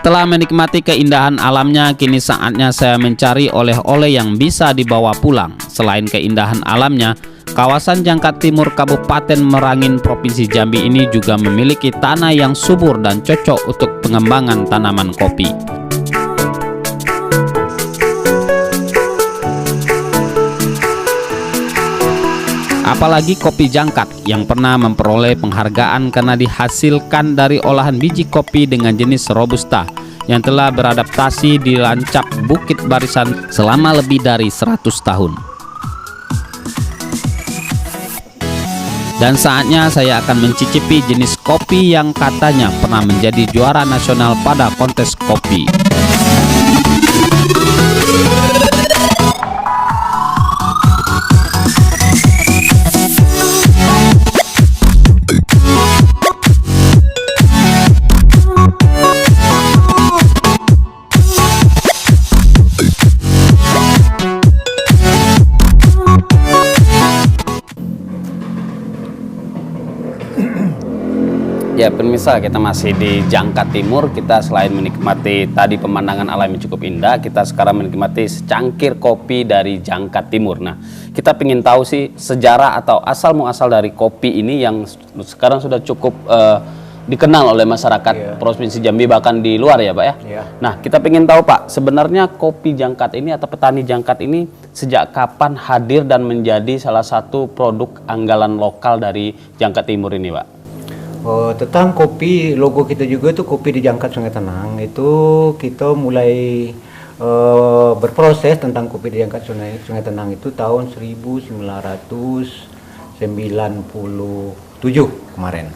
Setelah menikmati keindahan alamnya, kini saatnya saya mencari oleh-oleh yang bisa dibawa pulang. Selain keindahan alamnya, kawasan Jangkat Timur Kabupaten Merangin Provinsi Jambi ini juga memiliki tanah yang subur dan cocok untuk pengembangan tanaman kopi. Apalagi kopi Jangkat yang pernah memperoleh penghargaan karena dihasilkan dari olahan biji kopi dengan jenis Robusta yang telah beradaptasi di lancap Bukit Barisan selama lebih dari 100 tahun. Dan saatnya saya akan mencicipi jenis kopi yang katanya pernah menjadi juara nasional pada kontes kopi. Ya pemirsa, kita masih di Jangkat Timur. Kita selain menikmati tadi pemandangan alam yang cukup indah, kita sekarang menikmati secangkir kopi dari Jangkat Timur. Nah, kita ingin tahu sih sejarah atau asal muasal dari kopi ini yang sekarang sudah cukup dikenal oleh masyarakat Provinsi Jambi, bahkan di luar ya Pak ya. Nah, kita ingin tahu Pak, sebenarnya kopi Jangkat ini atau petani Jangkat ini sejak kapan hadir dan menjadi salah satu produk anggalan lokal dari Jangkat Timur ini Pak? Tentang kopi, logo kita juga itu kopi di Jangkat Sungai Tenang. Itu kita mulai berproses tentang kopi di Jangkat Sungai Tenang itu tahun 1997 kemarin.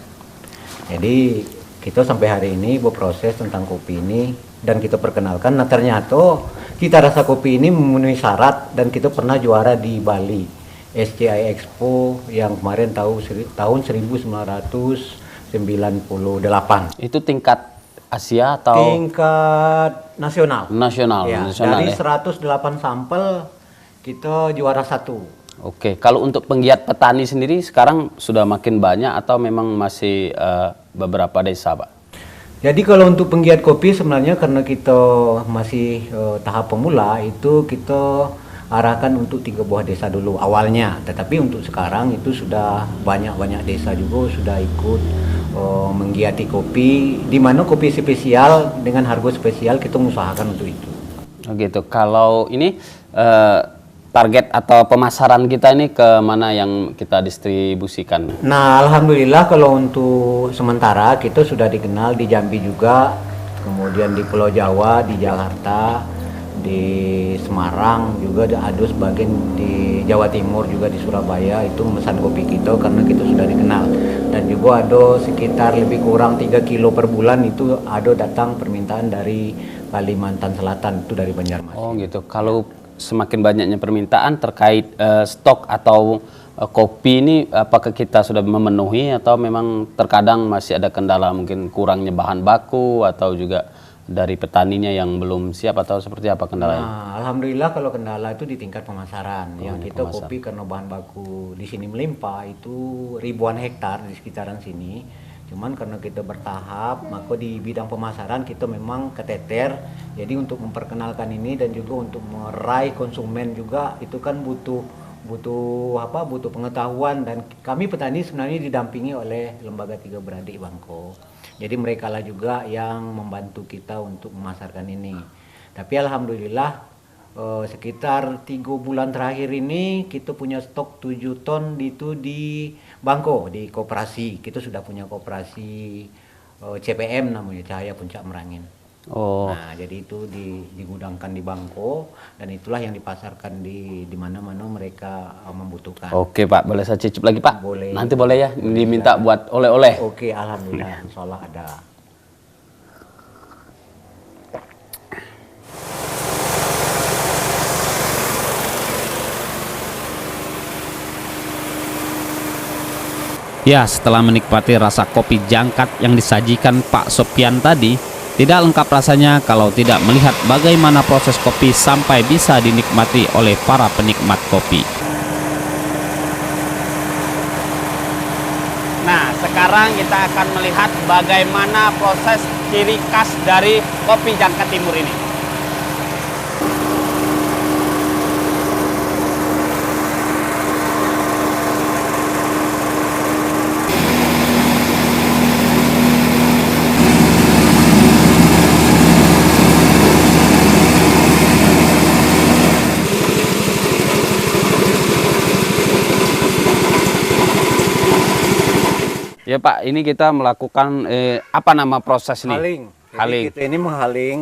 Jadi kita sampai hari ini berproses tentang kopi ini dan kita perkenalkan. Nah ternyata kita rasa kopi ini memenuhi syarat dan kita pernah juara di Bali SCI Expo yang kemarin tahun 1998. Itu tingkat Asia atau tingkat nasional? Nasional dari 108 sampel kita juara 1. Oke, kalau untuk penggiat petani sendiri sekarang sudah makin banyak atau memang masih beberapa desa Pak? Jadi kalau untuk penggiat kopi sebenarnya karena kita masih tahap pemula, itu kita arahkan untuk 3 buah desa dulu awalnya. Tetapi untuk sekarang itu sudah banyak desa juga sudah ikut menggiati kopi, di mana kopi spesial dengan harga spesial kita mengusahakan untuk itu. Oh gitu. Kalau ini target atau pemasaran kita ini ke mana yang kita distribusikan? Nah, alhamdulillah kalau untuk sementara kita sudah dikenal di Jambi juga, kemudian di Pulau Jawa, di Jakarta, di Semarang juga ada sebagian di Jawa Timur juga di Surabaya itu memesan kopi kita karena kita sudah dikenal. Dan juga ada sekitar lebih kurang 3 kilo per bulan itu ada datang permintaan dari Kalimantan Selatan, itu dari Banjarmasin. Oh gitu. Kalau semakin banyaknya permintaan terkait stok atau kopi ini, apakah kita sudah memenuhi atau memang terkadang masih ada kendala, mungkin kurangnya bahan baku atau juga dari petaninya yang belum siap atau seperti apa kendalanya? Nah, alhamdulillah kalau kendala itu di tingkat pemasaran. Yang kita kopi karena bahan baku di sini melimpah itu ribuan hektar di sekitaran sini. Cuman karena kita bertahap, maka di bidang pemasaran kita memang keteter. Jadi untuk memperkenalkan ini dan juga untuk meraih konsumen juga itu kan butuh pengetahuan, dan kami petani sebenarnya didampingi oleh Lembaga Tiga Beradik Bangko. Jadi mereka lah juga yang membantu kita untuk memasarkan ini. Tapi alhamdulillah sekitar 3 bulan terakhir ini kita punya stok 7 ton itu di Bangko, di koperasi. Kita sudah punya koperasi CPM namanya, Cahaya Puncak Merangin. Oh. Nah, jadi itu digudangkan di Bangko dan itulah yang dipasarkan di mana-mana mereka membutuhkan. Oke Pak, boleh saya cicip lagi Pak? Boleh. Nanti boleh ya, diminta buat oleh-oleh. Oke, alhamdulillah, insya Allah ada. Ya, setelah menikmati rasa kopi Jangkat yang disajikan Pak Sopian tadi, tidak lengkap rasanya kalau tidak melihat bagaimana proses kopi sampai bisa dinikmati oleh para penikmat kopi. Nah, sekarang kita akan melihat bagaimana proses ciri khas dari kopi Jangkat Timur ini. Ya Pak, ini kita melakukan apa nama proses ini? Haling. Haling. Jadi kita ini menghaling,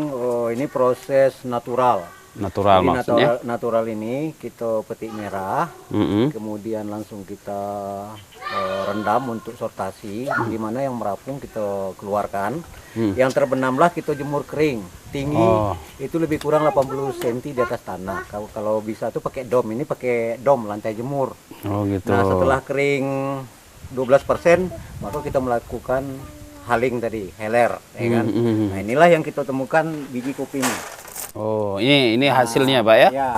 ini proses natural. Natural Jadi maksudnya? natural ini kita petik merah, kemudian langsung kita rendam untuk sortasi, di mana yang merapung kita keluarkan. Yang terbenamlah kita jemur kering, tinggi itu lebih kurang 80 cm di atas tanah. Kalau bisa tuh pakai dom, ini pakai dom lantai jemur. Oh gitu. Nah setelah kering 12%, maka kita melakukan haling tadi, heler, ya kan? Nah inilah yang kita temukan biji kopi ini. Oh, ini hasilnya Pak ya? Ya,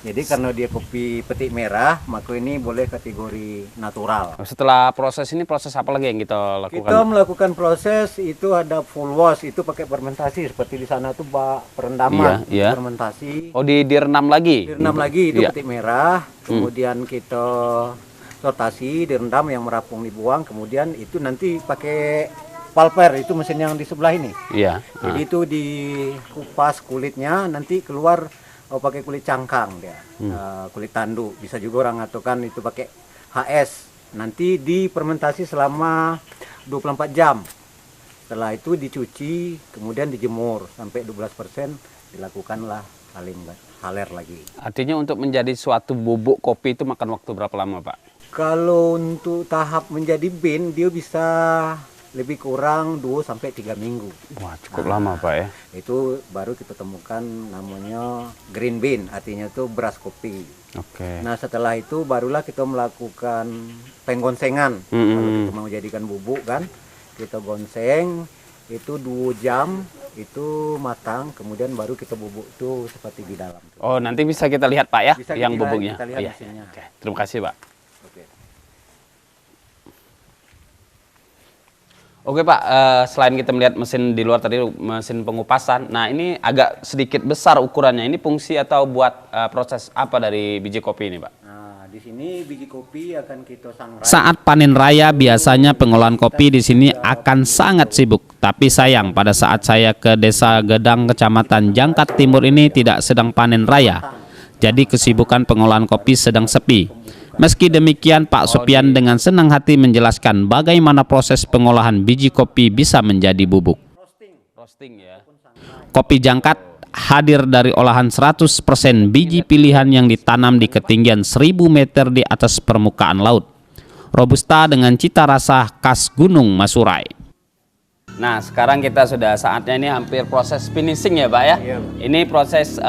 jadi karena dia kopi petik merah, maka ini boleh kategori natural. Setelah proses ini, proses apa lagi yang kita lakukan? Kita melakukan proses itu ada full wash, itu pakai fermentasi seperti di sana tuh perendaman, Iya. fermentasi. Oh, direndam lagi? Direndam lagi itu Iya. petik merah, kemudian kita sortasi, direndam, yang merapung dibuang, kemudian itu nanti pakai pulper, itu mesin yang di sebelah ini. Iya. Jadi itu dikupas kulitnya, nanti keluar pakai kulit cangkang dia, kulit tanduk. Bisa juga orang ngatakan itu pakai HS. Nanti difermentasi selama 24 jam. Setelah itu dicuci, kemudian dijemur sampai 12%, dilakukanlah haler lagi. Artinya untuk menjadi suatu bubuk kopi itu makan waktu berapa lama Pak? Kalau untuk tahap menjadi bean, dia bisa lebih kurang 2-3 minggu. Wah, cukup lama Pak ya? Itu baru kita temukan namanya green bean, artinya itu beras kopi. Oke. Nah setelah itu barulah kita melakukan penggonsengan. Kalau kita mau jadikan bubuk kan, kita gonseng itu 2 jam itu matang, kemudian baru kita bubuk itu seperti di dalam. Oh, nanti bisa kita lihat Pak ya, Bisa yang kita bubuknya. lihat Iya. mesinnya. Oke, terima kasih Pak. Oke. Oke Pak, selain kita melihat mesin di luar tadi, mesin pengupasan, nah ini agak sedikit besar ukurannya. Ini fungsi atau buat proses apa dari biji kopi ini Pak? Nah di sini biji kopi akan kita sangrai. Saat panen raya biasanya pengolahan kopi di sini akan sangat sibuk. Tapi sayang pada saat saya ke Desa Gedang, Kecamatan Jangkat Timur ini tidak sedang panen raya. Jadi kesibukan pengolahan kopi sedang sepi. Meski demikian, Pak Sopian dengan senang hati menjelaskan bagaimana proses pengolahan biji kopi bisa menjadi bubuk. Roasting ya. Kopi Jangkat hadir dari olahan 100% biji pilihan yang ditanam di ketinggian 1000 meter di atas permukaan laut. Robusta dengan cita rasa khas Gunung Masurai. Nah, sekarang kita sudah saatnya ini hampir proses finishing ya Pak ya? Iya. Ini proses,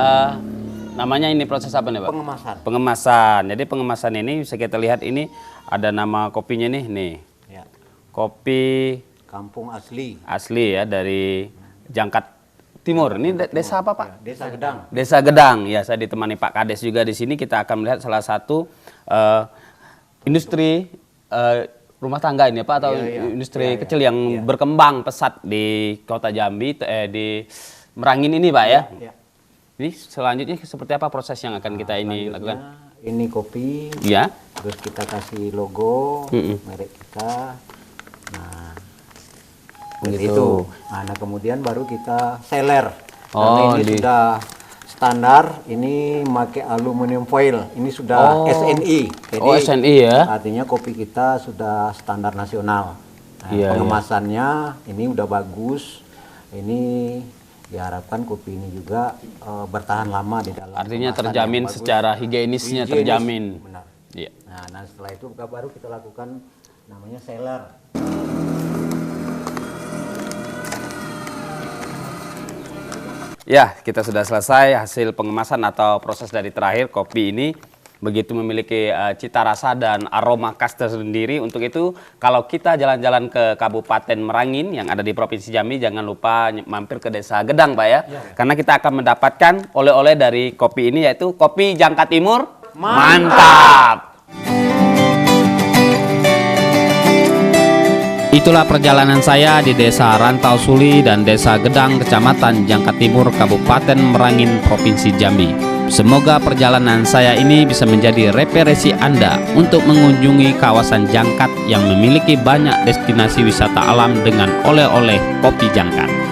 namanya ini proses apa nih Pak? Pengemasan. Pengemasan. Jadi pengemasan ini bisa kita lihat ini ada nama kopinya nih. Ya. Kopi Kampung asli. asli ya dari Jangkat Timur. Ini desa apa Pak? Ya, Desa Gedang. Desa Gedang. Ya, saya ditemani Pak Kades juga di sini. Kita akan melihat salah satu industri rumah tangga ini Pak, atau industri kecil yang berkembang pesat di Kota Jambi, di Merangin ini Pak ya. Ya. Ini selanjutnya seperti apa proses yang akan kita ini lakukan? Ini kopi, Ya. terus kita kasih logo merek kita. Nah, Begitu. itu. Nah, kemudian baru kita seller. Oh, Karena ini sudah standar. Ini pakai aluminium foil. Ini sudah SNI. Jadi, SNI ya. artinya kopi kita sudah standar nasional. Nah, Iya, pengemasannya ini udah bagus. Ini diharapkan kopi ini juga bertahan lama di dalam. Artinya kemasan terjamin yang bagus. secara higienisnya Higienis, terjamin. benar. Iya. Nah, setelah itu baru kita lakukan namanya seller. Ya, kita sudah selesai hasil pengemasan atau proses dari terakhir kopi ini. Begitu memiliki cita rasa dan aroma khas tersendiri. Untuk itu, kalau kita jalan-jalan ke Kabupaten Merangin yang ada di Provinsi Jambi, jangan lupa mampir ke Desa Gedang, Pak ya. Karena kita akan mendapatkan oleh-oleh dari kopi ini, yaitu kopi Jangkat Timur. Mantap! Itu Itulah perjalanan saya di Desa Rantau Suli dan Desa Gedang, Kecamatan Jangkat Timur, Kabupaten Merangin, Provinsi Jambi. Semoga perjalanan saya ini bisa menjadi referensi Anda untuk mengunjungi kawasan Jangkat yang memiliki banyak destinasi wisata alam dengan oleh-oleh kopi Jangkat.